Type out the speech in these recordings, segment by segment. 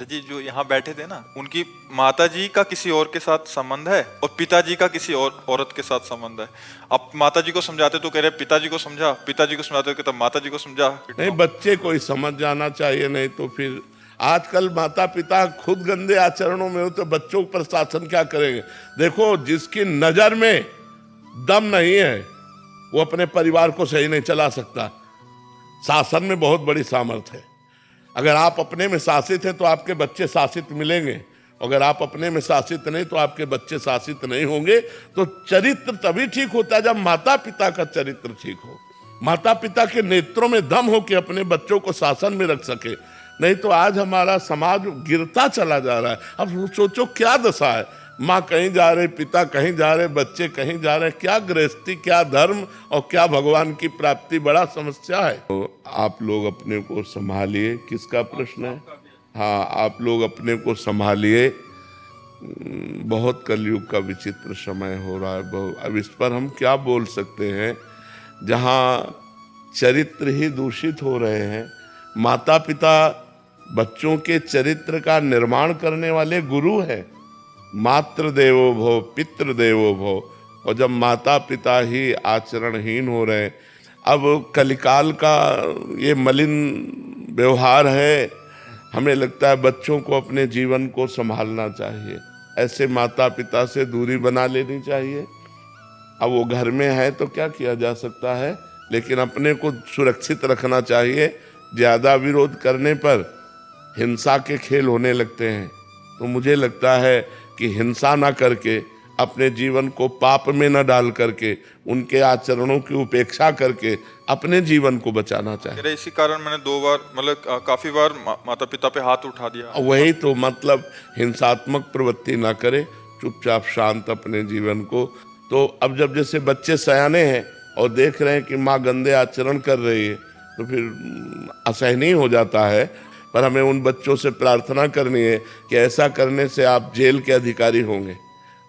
जी जो यहाँ बैठे थे ना, उनकी माता जी का किसी और के साथ संबंध है और पिताजी का किसी और औरत के साथ संबंध है। अब माता जी को समझाते तो कह रहे पिताजी को समझा, पिताजी को समझाते तो कहता माता जी को समझा। नहीं, बच्चे को ही समझ जाना चाहिए, नहीं तो फिर आजकल माता पिता खुद गंदे आचरणों में हो तो बच्चों पर शासन क्या करेंगे। देखो, जिसकी नजर में दम नहीं है वो अपने परिवार को सही नहीं चला सकता। शासन में बहुत बड़ी सामर्थ्य है। अगर आप अपने में शासित हैं तो आपके बच्चे शासित मिलेंगे, अगर आप अपने में शासित नहीं तो आपके बच्चे शासित नहीं होंगे। तो चरित्र तभी ठीक होता है जब माता पिता का चरित्र ठीक हो, माता पिता के नेत्रों में दम हो कि अपने बच्चों को शासन में रख सके। नहीं तो आज हमारा समाज गिरता चला जा रहा है। अब सोचो क्या दशा है, माँ कहीं जा रहे, पिता कहीं जा रहे, बच्चे कहीं जा रहे, क्या गृहस्थी, क्या धर्म और क्या भगवान की प्राप्ति, बड़ा समस्या है। तो आप लोग अपने को संभालिए। किसका प्रश्न है? हाँ, आप लोग अपने को संभालिए। बहुत कलयुग का विचित्र समय हो रहा है। अब इस पर हम क्या बोल सकते हैं, जहाँ चरित्र ही दूषित हो रहे हैं। माता पिता बच्चों के चरित्र का निर्माण करने वाले गुरु हैं। मातृ देवो भव, पितृ देवो भव। और जब माता पिता ही आचरणहीन हो रहे हैं, अब कलिकाल का ये मलिन व्यवहार है। हमें लगता है बच्चों को अपने जीवन को संभालना चाहिए, ऐसे माता पिता से दूरी बना लेनी चाहिए। अब वो घर में है तो क्या किया जा सकता है, लेकिन अपने को सुरक्षित रखना चाहिए। ज़्यादा विरोध करने पर हिंसा के खेल होने लगते हैं। तो मुझे लगता है कि हिंसा ना करके, अपने जीवन को पाप में न डाल करके, उनके आचरणों की उपेक्षा करके अपने जीवन को बचाना चाहिए। इसी कारण मैंने 2 बार मतलब काफी बार माता पिता पे हाथ उठा दिया। वही तो मतलब, हिंसात्मक प्रवृत्ति ना करे, चुपचाप शांत अपने जीवन को। तो अब जब जैसे बच्चे सयाने हैं और देख रहे हैं कि माँ गंदे आचरण कर रही है तो फिर असहनीय हो जाता है। पर हमें उन बच्चों से प्रार्थना करनी है कि ऐसा करने से आप जेल के अधिकारी होंगे,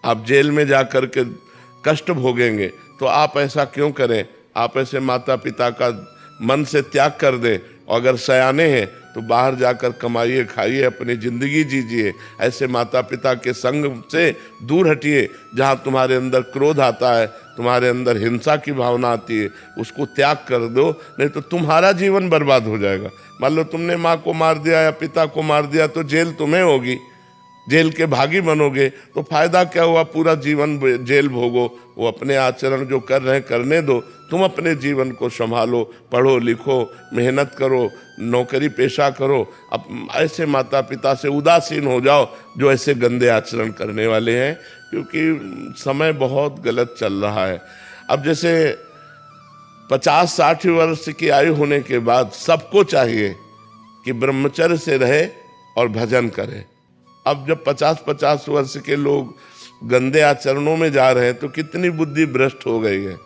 आप जेल में जा कर के कष्ट भोगेंगे। तो आप ऐसा क्यों करें, आप ऐसे माता पिता का मन से त्याग कर दें। और अगर सयाने हैं तो बाहर जाकर कमाइए, खाइए, अपनी ज़िंदगी जीजिए। ऐसे माता पिता के संग से दूर हटिए। जहाँ तुम्हारे अंदर क्रोध आता है, तुम्हारे अंदर हिंसा की भावना आती है, उसको त्याग कर दो, नहीं तो तुम्हारा जीवन बर्बाद हो जाएगा। मान लो तुमने माँ को मार दिया या पिता को मार दिया तो जेल तुम्हें होगी, जेल के भागी बनोगे। तो फायदा क्या हुआ, पूरा जीवन जेल भोगो। वो अपने आचरण जो कर रहे हैं करने दो, तुम अपने जीवन को संभालो, पढ़ो लिखो, मेहनत करो, नौकरी पेशा करो। अब ऐसे माता पिता से उदासीन हो जाओ जो ऐसे गंदे आचरण करने वाले हैं, क्योंकि समय बहुत गलत चल रहा है। अब जैसे 50-60 वर्ष की आयु होने के बाद सबको चाहिए कि ब्रह्मचर्य से रहे और भजन करे। अब जब 50-50 वर्ष के लोग गंदे आचरणों में जा रहे हैं तो कितनी बुद्धि भ्रष्ट हो गई है।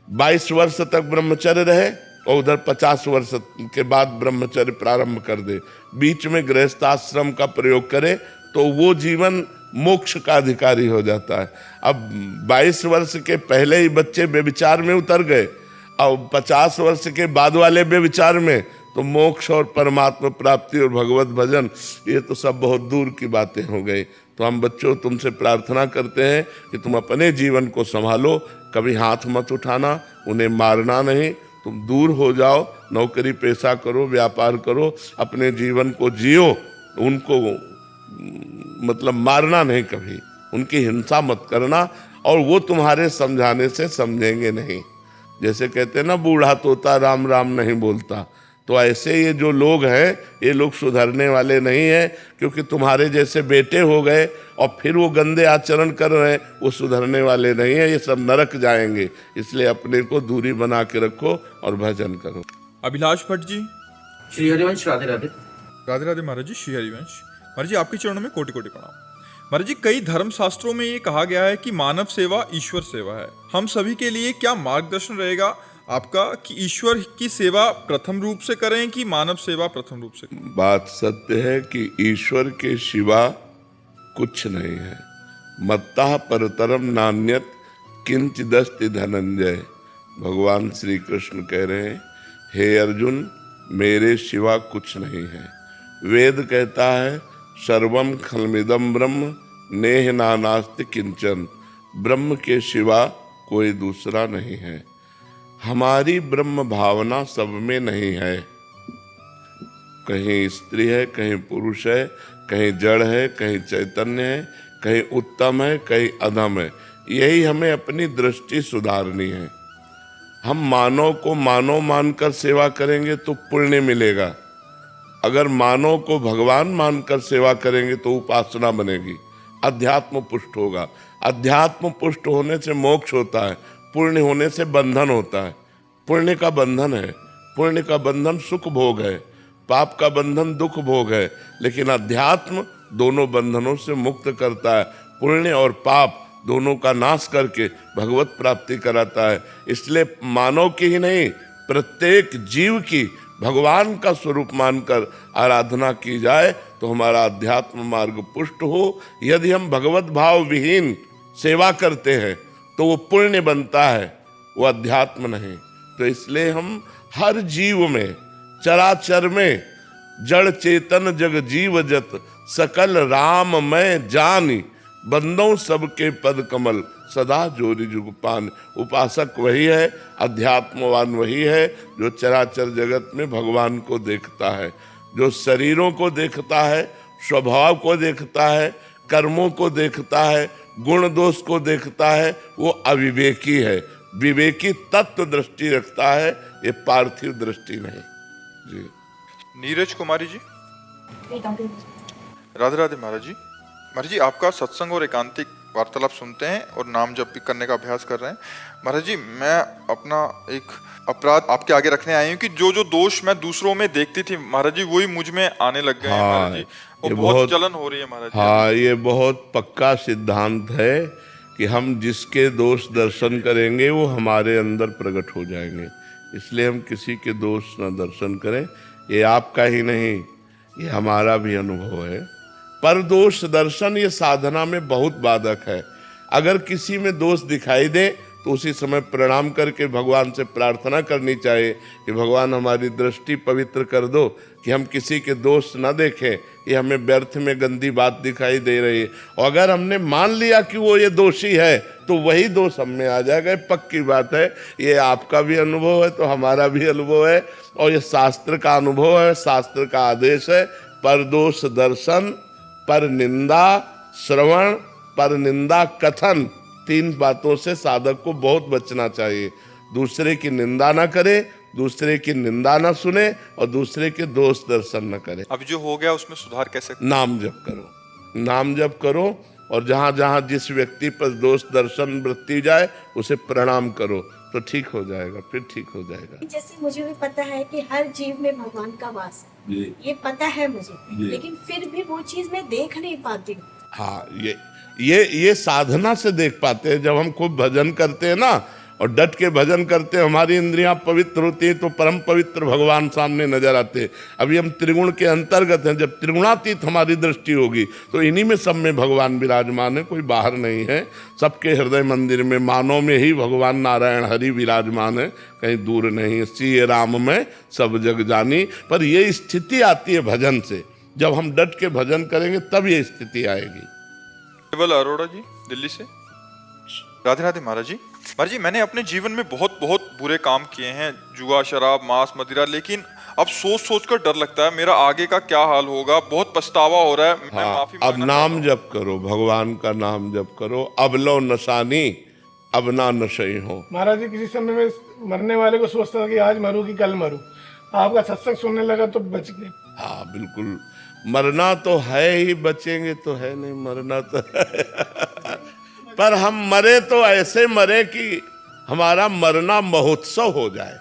22 वर्ष तक ब्रह्मचर्य रहे और उधर 50 वर्ष के बाद ब्रह्मचर्य प्रारंभ कर दे, बीच में गृहस्थाश्रम का प्रयोग करे तो वो जीवन मोक्ष का अधिकारी हो जाता है। अब 22 वर्ष के पहले ही बच्चे व्यभिचार में उतर गए और 50 वर्ष के बाद वाले व्यभिचार में, तो मोक्ष और परमात्मा प्राप्ति और भगवत भजन, ये तो सब बहुत दूर की बातें हो गई। तो हम बच्चों तुमसे प्रार्थना करते हैं कि तुम अपने जीवन को संभालो, कभी हाथ मत उठाना, उन्हें मारना नहीं, तुम दूर हो जाओ, नौकरी पेशा करो, व्यापार करो, अपने जीवन को जियो। उनको मतलब मारना नहीं, कभी उनकी हिंसा मत करना, और वो तुम्हारे समझाने से समझेंगे नहीं। जैसे कहते हैं ना, बूढ़ा तोता राम राम नहीं बोलता। तो ऐसे ये जो लोग हैं, ये लोग सुधरने वाले नहीं हैं, क्योंकि तुम्हारे जैसे बेटे हो गए और फिर वो गंदे आचरण कर रहे हैं, वो सुधरने वाले नहीं हैं, ये सब नरक जाएंगे। इसलिए अपने को दूरी बना के रखो और भजन करो। अभिलाष भट्ट जी। श्री हरिवंश, राधे राधे। राधे राधे महाराज जी। श्री हरिवंश महाराज जी, आपके चरणों में कोटि कोटि प्रणाम। महाराज जी, कई धर्म शास्त्रों में ये कहा गया है कि मानव सेवा ईश्वर सेवा है। हम सभी के लिए क्या मार्गदर्शन रहेगा आपका कि ईश्वर की सेवा प्रथम रूप से करें कि मानव सेवा प्रथम रूप से करें? बात सत्य है कि ईश्वर के सिवा कुछ नहीं है। मत्तः परतरम नान्यत किंचिदस्ति धनंजय। भगवान श्री कृष्ण कह रहे हैं, हे अर्जुन, मेरे सिवा कुछ नहीं है। वेद कहता है सर्वम खलमिदम ब्रह्म नेह नानास्ति किंचन, ब्रह्म के सिवा कोई दूसरा नहीं है। हमारी ब्रह्म भावना सब में नहीं है, कहीं स्त्री है, कहीं पुरुष है, कहीं जड़ है, कहीं चैतन्य है, कहीं उत्तम है, कहीं अधम है। यही हमें अपनी दृष्टि सुधारनी है। हम मानव को मानव मानकर सेवा करेंगे तो पुण्य मिलेगा, अगर मानव को भगवान मानकर सेवा करेंगे तो उपासना बनेगी, अध्यात्म पुष्ट होगा। अध्यात्म पुष्ट होने से मोक्ष होता है, पुण्य होने से बंधन होता है। पुण्य का बंधन है, पुण्य का बंधन सुख भोग है, पाप का बंधन दुख भोग है, लेकिन अध्यात्म दोनों बंधनों से मुक्त करता है। पुण्य और पाप दोनों का नाश करके भगवत प्राप्ति कराता है। इसलिए मानव की ही नहीं, प्रत्येक जीव की भगवान का स्वरूप मानकर आराधना की जाए तो हमारा अध्यात्म मार्ग पुष्ट हो। यदि हम भगवत भाव विहीन सेवा करते हैं तो वो पुण्य बनता है, वो अध्यात्म नहीं। तो इसलिए हम हर जीव में, चराचर में, जड़ चेतन जग जीव जत सकल राम मैं जानी, बंदों सबके पद कमल सदा जोरी जुग पान। उपासक वही है, अध्यात्मवान वही है जो चराचर जगत में भगवान को देखता है, जो शरीरों को देखता है, स्वभाव को देखता है, कर्मों को देखता है, गुण दोष को देखता है, वो अविवेकी है। विवेकी तत्व दृष्टि रखता है, ये पार्थिव दृष्टि नहीं। जी नीरज कुमारी जी, राधे राधे महाराज जी। महाराज जी, आपका सत्संग और एकांतिक वार्तालाप सुनते हैं और नाम जप भी करने का अभ्यास कर रहे हैं। महाराज जी, मैं अपना एक अपराध आपके आगे रखने आई हूँ कि जो जो दोष मैं दूसरों में देखती थी महाराज जी, वही मुझ में आने लग गए हैं महाराज जी, और बहुत जलन हो रही है महाराज जी। हाँ, ये बहुत पक्का सिद्धांत है कि हम जिसके दोष दर्शन करेंगे वो हमारे अंदर प्रकट हो जाएंगे। इसलिए हम किसी के दोष न दर्शन करें। ये आपका ही नहीं, ये हमारा भी अनुभव है। पर दोष दर्शन ये साधना में बहुत बाधक है। अगर किसी में दोष दिखाई दे तो उसी समय प्रणाम करके भगवान से प्रार्थना करनी चाहिए कि भगवान हमारी दृष्टि पवित्र कर दो, कि हम किसी के दोष न देखें, ये हमें व्यर्थ में गंदी बात दिखाई दे रही है। और अगर हमने मान लिया कि वो ये दोषी है तो वही दोष हम में आ जाएगा। पक्की बात है, ये आपका भी अनुभव है तो हमारा भी अनुभव है, और ये शास्त्र का अनुभव है, शास्त्र का आदेश है। पर दोष दर्शन, पर निंदा श्रवण, पर निंदा कथन, तीन बातों से साधक को बहुत बचना चाहिए। दूसरे की निंदा ना करे, दूसरे की निंदा ना सुने, और दूसरे के दोष दर्शन न करे। अब जो हो गया उसमें सुधार कैसे? नाम जप करो, नाम जप करो, और जहां जहां जिस व्यक्ति पर दोष दर्शन वृत्ति जाए उसे प्रणाम करो तो ठीक हो जाएगा, फिर ठीक हो जाएगा। जैसे मुझे भी पता है कि हर जीव में भगवान का वास है, ये पता है मुझे, लेकिन फिर भी वो चीज मैं देख नहीं पाती हूँ। हाँ, ये साधना से देख पाते हैं। जब हम खूब भजन करते हैं ना और डट के भजन करते हैं, हमारी इंद्रियां पवित्र होती है तो परम पवित्र भगवान सामने नजर आते हैं। अभी हम त्रिगुण के अंतर्गत हैं, जब त्रिगुणातीत हमारी दृष्टि होगी तो इन्हीं में सब में भगवान विराजमान है, कोई बाहर नहीं है। सबके हृदय मंदिर में, मानव में ही भगवान नारायण हरि विराजमान है, कहीं दूर नहीं। सिय राम में सब जग जानी। पर ये स्थिति आती है भजन से, जब हम डट के भजन करेंगे तब ये स्थिति आएगी। केवल अरोड़ा जी, दिल्ली से। राधे राधे महाराज जी। महाराज जी, मैंने अपने जीवन में बहुत बहुत बुरे काम किए हैं, जुआ, शराब, मांस, मदिरा, लेकिन अब सोच सोच कर डर लगता है मेरा आगे का क्या हाल होगा। बहुत पछतावा हो रहा है। मैं माफी अब नाम जप करो, भगवान का नाम जप करो। अब लो नशानी, अब ना नशे हो। महाराज जी, किसी समय में मरने वाले को सोचता था कि आज मरूं कि कल मरूं, आपका सत्संग सुनने लगा तो बच गए। हाँ बिल्कुल, मरना तो है ही, बचेंगे तो है नहीं, मरना तो है। पर हम मरे तो ऐसे मरे कि हमारा मरना महोत्सव हो जाए,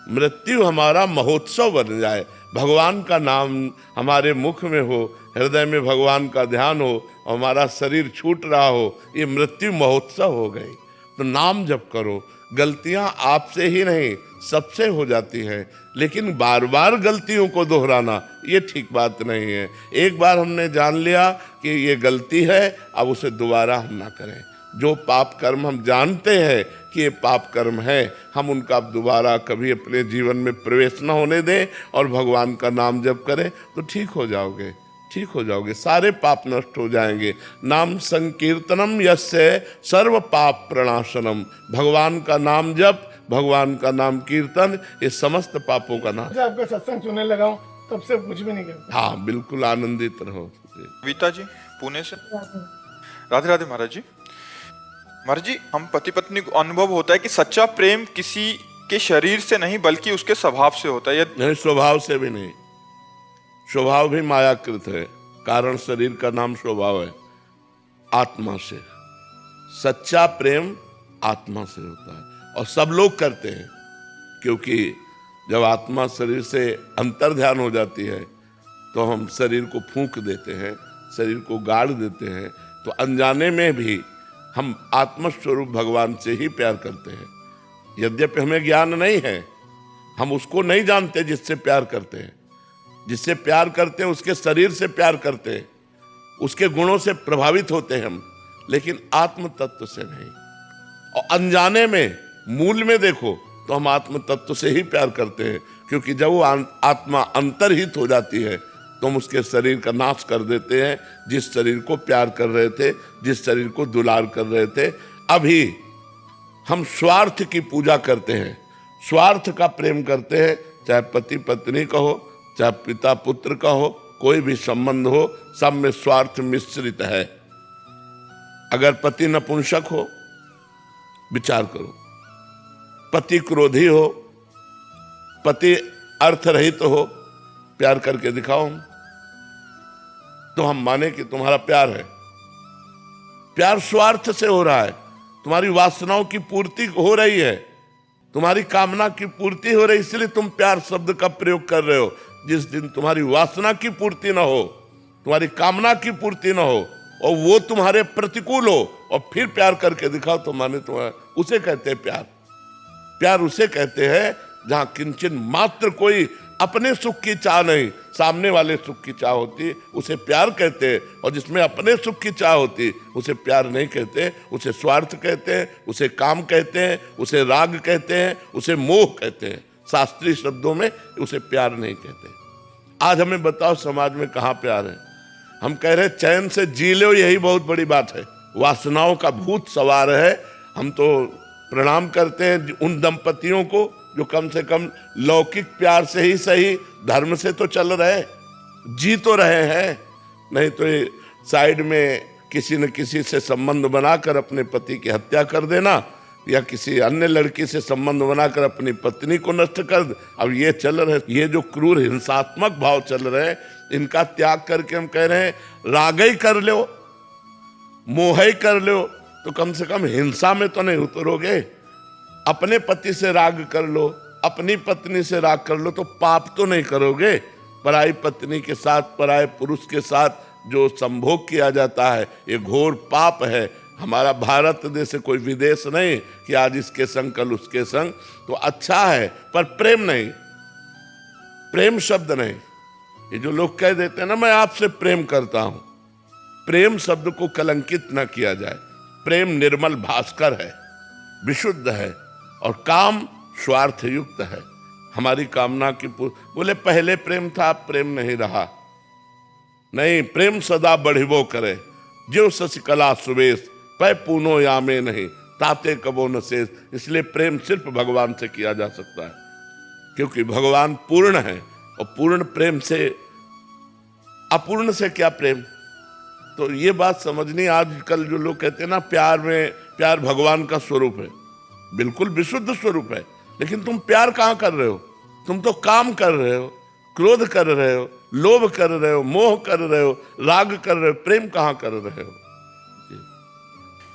मृत्यु हमारा महोत्सव बन जाए। भगवान का नाम हमारे मुख में हो, हृदय में भगवान का ध्यान हो, हमारा शरीर छूट रहा हो, ये मृत्यु महोत्सव हो गई। तो नाम जप करो। गलतियां आपसे ही नहीं सबसे हो जाती हैं, लेकिन बार बार गलतियों को दोहराना ये ठीक बात नहीं है। एक बार हमने जान लिया कि ये गलती है, अब उसे दोबारा हम ना करें। जो पाप कर्म हम जानते हैं कि ये पाप कर्म है, हम उनका दोबारा कभी अपने जीवन में प्रवेश न होने दें और भगवान का नाम जप करें तो ठीक हो जाओगे, ठीक हो जाओगे, सारे पाप नष्ट हो जाएंगे। नाम संकीर्तनम यस्य सर्व पाप प्रणाशनम, भगवान का नाम जप, भगवान का नाम कीर्तन, ये समस्त पापों का नाश। जब आपका सत्संग सुनने लगा हूँ तब से कुछ भी नहीं करता। हाँ, बिल्कुल आनंदित रहो। वीता जी पुणे से। राधे राधे महाराज जी। महाराज जी, हम पति पत्नी को अनुभव होता है कि सच्चा प्रेम किसी के शरीर से नहीं बल्कि उसके स्वभाव से होता है। नहीं, स्वभाव से भी नहीं, स्वभाव भी मायाकृत है, कारण शरीर का नाम स्वभाव है, आत्मा से। सच्चा प्रेम आत्मा से होता है और सब लोग करते हैं, क्योंकि जब आत्मा शरीर से अंतर ध्यान हो जाती है तो हम शरीर को फूंक देते हैं, शरीर को गाड़ देते हैं, तो अनजाने में भी हम आत्मस्वरूप भगवान से ही प्यार करते हैं। यद्यपि हमें ज्ञान नहीं है, हम उसको नहीं जानते जिससे प्यार करते हैं। जिससे प्यार करते हैं उसके शरीर से प्यार करते हैं, उसके गुणों से प्रभावित होते हैं हम, लेकिन आत्म तत्व से नहीं। और अनजाने में, मूल में देखो तो हम आत्म तत्व से ही प्यार करते हैं, क्योंकि जब वो आत्मा अंतर्हित हो जाती है तो हम उसके शरीर का नाश कर देते हैं। जिस शरीर को प्यार कर रहे थे, जिस शरीर को दुलार कर रहे थे, अभी हम स्वार्थ की पूजा करते हैं, स्वार्थ का प्रेम करते हैं। चाहे पति पत्नी का हो, चाहे पिता पुत्र का हो, कोई भी संबंध हो, सब में स्वार्थ मिश्रित है। अगर पति नपुंसक हो, विचार करो, पति क्रोधी हो, पति अर्थ रहित हो, प्यार करके दिखाओ हम, तो हम माने कि तुम्हारा प्यार है। प्यार स्वार्थ से हो रहा है, तुम्हारी वासनाओं की पूर्ति हो रही है, तुम्हारी कामना की पूर्ति हो रही, इसलिए तुम प्यार शब्द का प्रयोग कर रहे हो। जिस दिन तुम्हारी वासना की पूर्ति ना हो, तुम्हारी कामना की पूर्ति ना हो और वो तुम्हारे प्रतिकूल हो और फिर प्यार करके दिखाओ तो माने तुम्हारा, उसे कहते हैं प्यार। प्यार उसे कहते हैं जहां किंचन मात्र कोई अपने सुख की चाह नहीं, सामने वाले सुख की चाह होती, उसे प्यार कहते हैं। और जिसमें अपने सुख की चाह होती, उसे प्यार नहीं कहते, उसे स्वार्थ कहते हैं, उसे काम कहते हैं, उसे राग कहते हैं, उसे मोह कहते हैं। शास्त्रीय शब्दों में उसे प्यार नहीं कहते। आज हमें बताओ समाज में कहाँ प्यार है? हम कह रहे चैन से जी लो, यही बहुत बड़ी बात है। वासनाओं का भूत सवार है। हम तो प्रणाम करते हैं उन दंपतियों को जो कम से कम लौकिक प्यार से ही सही धर्म से तो चल रहे, जी तो रहे हैं। नहीं तो ये साइड में किसी न किसी से संबंध बनाकर अपने पति की हत्या कर देना, या किसी अन्य लड़की से संबंध बनाकर अपनी पत्नी को नष्ट कर दे। अब ये चल रहे, ये जो क्रूर हिंसात्मक भाव चल रहे हैं, इनका त्याग करके हम कह रहे हैं राग ही कर लो, मोह ही कर लो, तो कम से कम हिंसा में तो नहीं उतरोगे। अपने पति से राग कर लो, अपनी पत्नी से राग कर लो, तो पाप तो नहीं करोगे। पराई पत्नी के साथ, पराये पुरुष के साथ जो संभोग किया जाता है, ये घोर पाप है। हमारा भारत देश कोई विदेश नहीं कि आज इसके संग कल उसके संग, तो अच्छा है पर प्रेम नहीं, प्रेम शब्द नहीं। ये जो लोग कह देते हैं ना मैं आपसे प्रेम करता हूं, प्रेम शब्द को कलंकित न किया जाए। प्रेम निर्मल भास्कर है, विशुद्ध है, और काम स्वार्थ युक्त है। हमारी कामना की बोले पहले प्रेम था, अब प्रेम नहीं रहा। नहीं, प्रेम सदा बढ़िबो करे, जो शशिकला सुवेश पै पूनो यामे नहीं, ताते कबो न शेष। इसलिए प्रेम सिर्फ भगवान से किया जा सकता है, क्योंकि भगवान पूर्ण है, और पूर्ण प्रेम से अपूर्ण से क्या प्रेम। तो ये बात समझनी। आजकल जो लोग कहते हैं ना प्यार में, प्यार भगवान का स्वरूप है, बिल्कुल विशुद्ध स्वरूप है, लेकिन तुम प्यार कहाँ कर रहे हो? तुम तो काम कर रहे हो, क्रोध कर रहे हो, लोभ कर रहे हो, मोह कर रहे हो, राग कर रहे हो, प्रेम कहाँ कर रहे हो?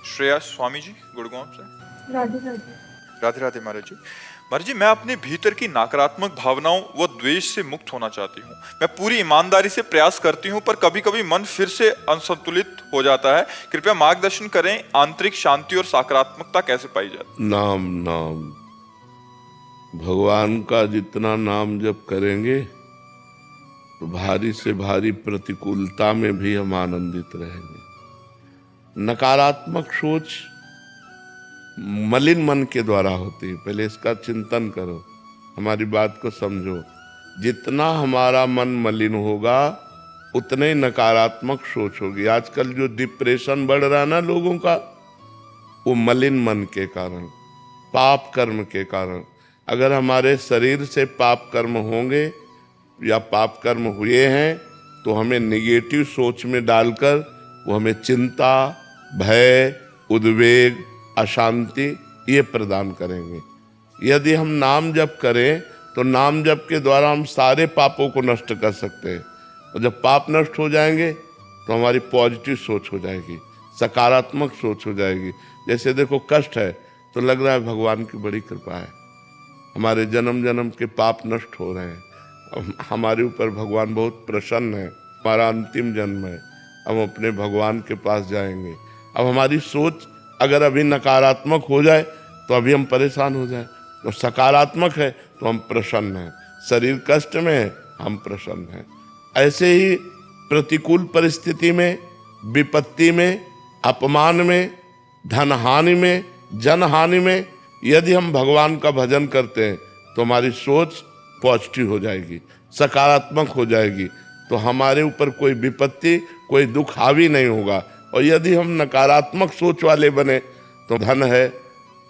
श्रेया स्वामी जी गुड़गांव से। राधे राधे। राधे राधे महाराज जी। महाराज जी, मैं अपने भीतर की नकारात्मक भावनाओं व द्वेष से मुक्त होना चाहती हूँ। मैं पूरी ईमानदारी से प्रयास करती हूँ, पर कभी कभी मन फिर से असंतुलित हो जाता है। कृपया मार्गदर्शन करें, आंतरिक शांति और सकारात्मकता कैसे पाई जाए? नाम नाम, भगवान का जितना नाम जप करेंगे तो भारी से भारी प्रतिकूलता में भी हम आनंदित रहेंगे। नकारात्मक सोच मलिन मन के द्वारा होती है। पहले इसका चिंतन करो, हमारी बात को समझो। जितना हमारा मन मलिन होगा उतने ही नकारात्मक सोच होगी। आजकल जो डिप्रेशन बढ़ रहा है ना लोगों का, वो मलिन मन के कारण, पाप कर्म के कारण। अगर हमारे शरीर से पाप कर्म होंगे या पाप कर्म हुए हैं तो हमें निगेटिव सोच में डालकर वो हमें चिंता, भय, उद्वेग, अशांति ये प्रदान करेंगे। यदि हम नाम जप करें तो नाम जप के द्वारा हम सारे पापों को नष्ट कर सकते हैं। और जब पाप नष्ट हो जाएंगे तो हमारी पॉजिटिव सोच हो जाएगी, सकारात्मक सोच हो जाएगी। जैसे देखो कष्ट है तो लग रहा है भगवान की बड़ी कृपा है, हमारे जन्म जन्म के पाप नष्ट हो रहे हैं, हमारे ऊपर भगवान बहुत प्रसन्न है, हमारा अंतिम जन्म है, हम अपने भगवान के पास जाएंगे। अब हमारी सोच अगर अभी नकारात्मक हो जाए तो अभी हम परेशान हो जाए, और सकारात्मक है तो हम प्रसन्न हैं। शरीर कष्ट में है, हम प्रसन्न हैं। ऐसे ही प्रतिकूल परिस्थिति में, विपत्ति में, अपमान में, धन हानि में, जन हानि में यदि हम भगवान का भजन करते हैं तो हमारी सोच पॉजिटिव हो जाएगी, सकारात्मक हो जाएगी। तो हमारे ऊपर कोई विपत्ति, कोई दुख हावी नहीं होगा। और यदि हम नकारात्मक सोच वाले बने तो धन है,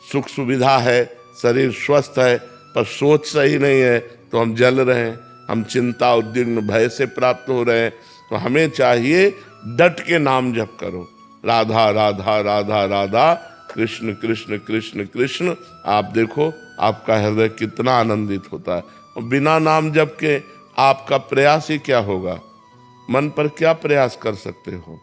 सुख सुविधा है, शरीर स्वस्थ है, पर सोच सही नहीं है तो हम जल रहे हैं, हम चिंता, उद्विग्न, भय से प्राप्त हो रहे हैं। तो हमें चाहिए डट के नाम जप करो, राधा राधा राधा राधा, कृष्ण कृष्ण कृष्ण कृष्ण। आप देखो आपका हृदय कितना आनंदित होता है। और बिना नाम जप के आपका प्रयास ही क्या होगा? मन पर क्या प्रयास कर सकते हो?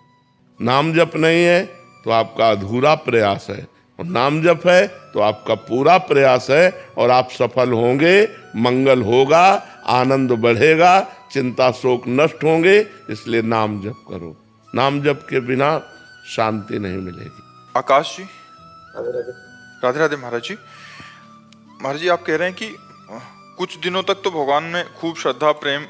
नाम जप नहीं है तो आपका अधूरा प्रयास है, और नाम जप है तो आपका पूरा प्रयास है, और आप सफल होंगे, मंगल होगा, आनंद बढ़ेगा, चिंता शोक नष्ट होंगे। इसलिए नाम जप करो, नाम जप के बिना शांति नहीं मिलेगी। आकाश जी, राधे राधे। महाराज जी आप कह रहे हैं कि कुछ दिनों तक तो भगवान में खूब श्रद्धा प्रेम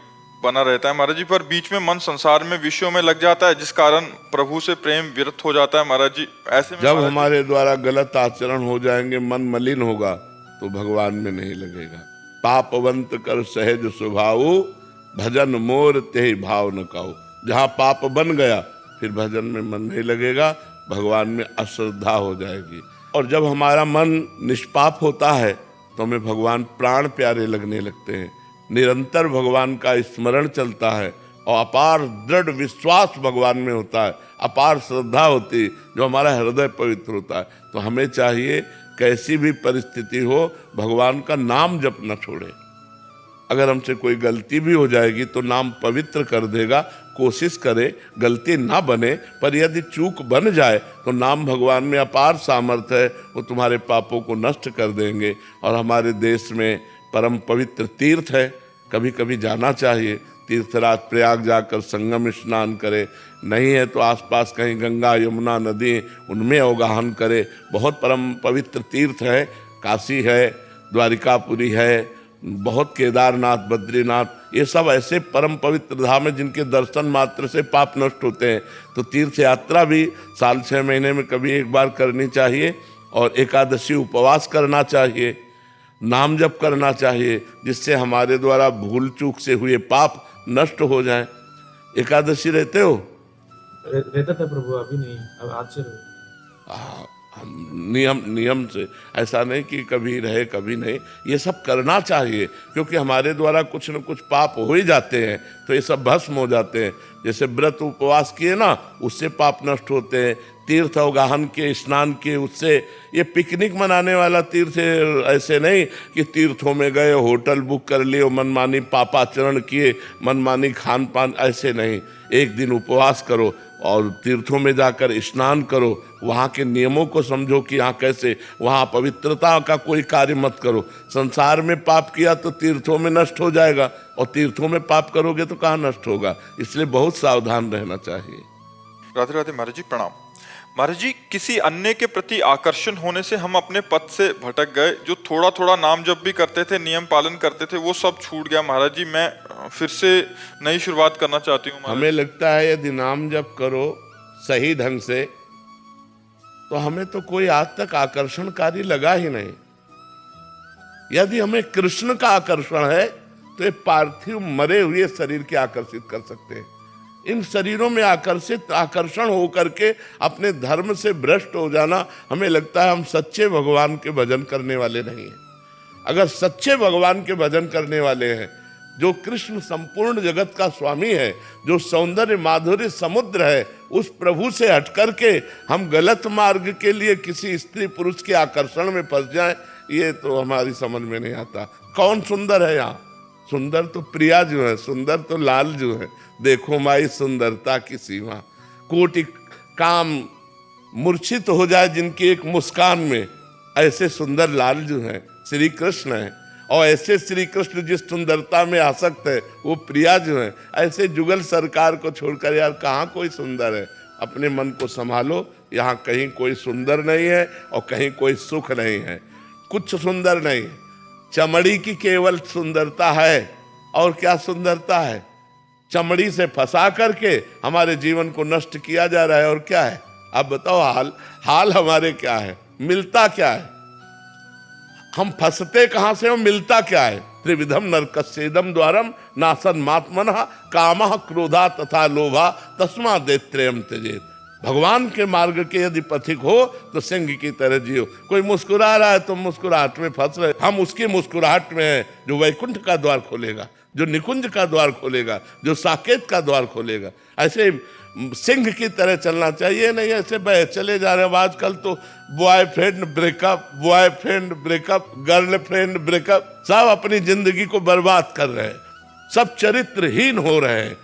बना रहता है महाराज जी, पर बीच में मन संसार में विषयों में लग जाता है, जिस कारण प्रभु से प्रेम विरत हो जाता है महाराज जी। ऐसे में जब हमारे द्वारा गलत आचरण हो जाएंगे, मन मलिन होगा, तो भगवान में नहीं लगेगा। पापवंत कर सहज स्वभाव, भजन मोर ते भाव न काऊ। जहाँ पाप बन गया फिर भजन में मन नहीं लगेगा, भगवान में अश्रद्धा हो जाएगी। और जब हमारा मन निष्पाप होता है तो हमें भगवान प्राण प्यारे लगने लगते हैं। निरंतर भगवान का स्मरण चलता है और अपार दृढ़ विश्वास भगवान में होता है, अपार श्रद्धा होती है, जो हमारा हृदय पवित्र होता है। तो हमें चाहिए कैसी भी परिस्थिति हो भगवान का नाम जप न छोड़े। अगर हमसे कोई गलती भी हो जाएगी तो नाम पवित्र कर देगा। कोशिश करे गलती ना बने, पर यदि चूक बन जाए तो नाम भगवान में अपार सामर्थ्य है, वो तुम्हारे पापों को नष्ट कर देंगे। और हमारे देश में परम पवित्र तीर्थ है, कभी कभी जाना चाहिए। तीर्थराज प्रयाग जाकर संगम स्नान करे, नहीं है तो आसपास कहीं गंगा यमुना नदी उनमें अवगाहन करे। बहुत परम पवित्र तीर्थ है, काशी है, द्वारिकापुरी है, बहुत केदारनाथ, बद्रीनाथ, ये सब ऐसे परम पवित्र धाम है जिनके दर्शन मात्र से पाप नष्ट होते हैं। तो तीर्थ यात्रा भी साल 6 महीने में कभी एक बार करनी चाहिए, और एकादशी उपवास करना चाहिए, नाम जप करना चाहिए, जिससे हमारे द्वारा भूल चूक से हुए पाप नष्ट हो जाए। एकादशी रहते हो? रहता था प्रभु, अभी नहीं, अब आज से नियम से, ऐसा नहीं कि कभी रहे कभी नहीं, ये सब करना चाहिए, क्योंकि हमारे द्वारा कुछ न कुछ पाप हो ही जाते हैं, तो ये सब भस्म हो जाते हैं। जैसे व्रत उपवास किए ना, उससे पाप नष्ट होते हैं। तीर्थ अवगाहन के, स्नान किए, उससे। ये पिकनिक मनाने वाला तीर्थ है, ऐसे नहीं कि तीर्थों में गए, होटल बुक कर लिए, मनमानी पापाचरण किए, मनमानी खान पान, ऐसे नहीं। एक दिन उपवास करो और तीर्थों में जाकर स्नान करो, वहाँ के नियमों को समझो कि यहाँ कैसे, वहाँ पवित्रता का कोई कार्य मत करो। संसार में पाप किया तो तीर्थों में नष्ट हो जाएगा, और तीर्थों में पाप करोगे तो कहाँ नष्ट होगा। इसलिए बहुत सावधान रहना चाहिए। राधे राधे महाराज जी, प्रणाम। महाराज जी, किसी अन्य के प्रति आकर्षण होने से हम अपने पथ से भटक गए। जो थोड़ा थोड़ा नाम जप भी करते थे, नियम पालन करते थे, वो सब छूट गया महाराज जी। मैं फिर से नई शुरुआत करना चाहती हूँ। हमें लगता है यदि नाम जप करो सही ढंग से तो हमें तो कोई आज तक आकर्षणकारी लगा ही नहीं। यदि हमें कृष्ण का आकर्षण है तो ये पार्थिव मरे हुए शरीर के आकर्षित कर सकते हैं। इन शरीरों में आकर्षण होकर के अपने धर्म से भ्रष्ट हो जाना, हमें लगता है हम सच्चे भगवान के भजन करने वाले नहीं हैं। अगर सच्चे भगवान के भजन करने वाले हैं, जो कृष्ण संपूर्ण जगत का स्वामी है, जो सौंदर्य माधुर्य समुद्र है, उस प्रभु से हट करके हम गलत मार्ग के लिए किसी स्त्री पुरुष के आकर्षण में फंस जाएं, ये तो हमारी समझ में नहीं आता। कौन सुंदर है यहाँ? सुंदर तो प्रिया जो है, सुंदर तो लाल जो है। देखो माई सुंदरता की सीमा, कोटि काम मूर्छित हो जाए जिनकी एक मुस्कान में, ऐसे सुंदर लाल जो है श्री कृष्ण है। और ऐसे श्री कृष्ण जिस सुंदरता में आसक्त है वो प्रिया जो है। ऐसे जुगल सरकार को छोड़कर यार कहाँ कोई सुंदर है? अपने मन को संभालो, यहाँ कहीं कोई सुंदर नहीं है और कहीं कोई सुख नहीं है, कुछ सुंदर नहीं है। चमड़ी की केवल सुंदरता है, और क्या सुंदरता है? चमड़ी से फंसा करके हमारे जीवन को नष्ट किया जा रहा है। और क्या है? अब बताओ हाल हमारे क्या है? मिलता क्या है? हम फंसते कहां से हो? मिलता क्या है? त्रिविधम नरकस्येदम द्वारम नासन मात्मनः कामः क्रोधा तथा लोभा तस्मा देत्रयम त्यजेत। भगवान के मार्ग के यदि पथिक हो तो सिंह की तरह जियो। कोई मुस्कुरा रहा है तो मुस्कुराहट में फंस रहे, हम उसकी मुस्कुराहट में हैं जो वैकुंठ का द्वार खोलेगा, जो निकुंज का द्वार खोलेगा, जो साकेत का द्वार खोलेगा। ऐसे सिंह की तरह चलना चाहिए, नहीं ऐसे बह चले जा रहे हैं। आजकल तो बॉयफ्रेंड ब्रेकअप, गर्लफ्रेंड ब्रेकअप, सब अपनी जिंदगी को बर्बाद कर रहे हैं, सब चरित्रहीन हो रहे हैं।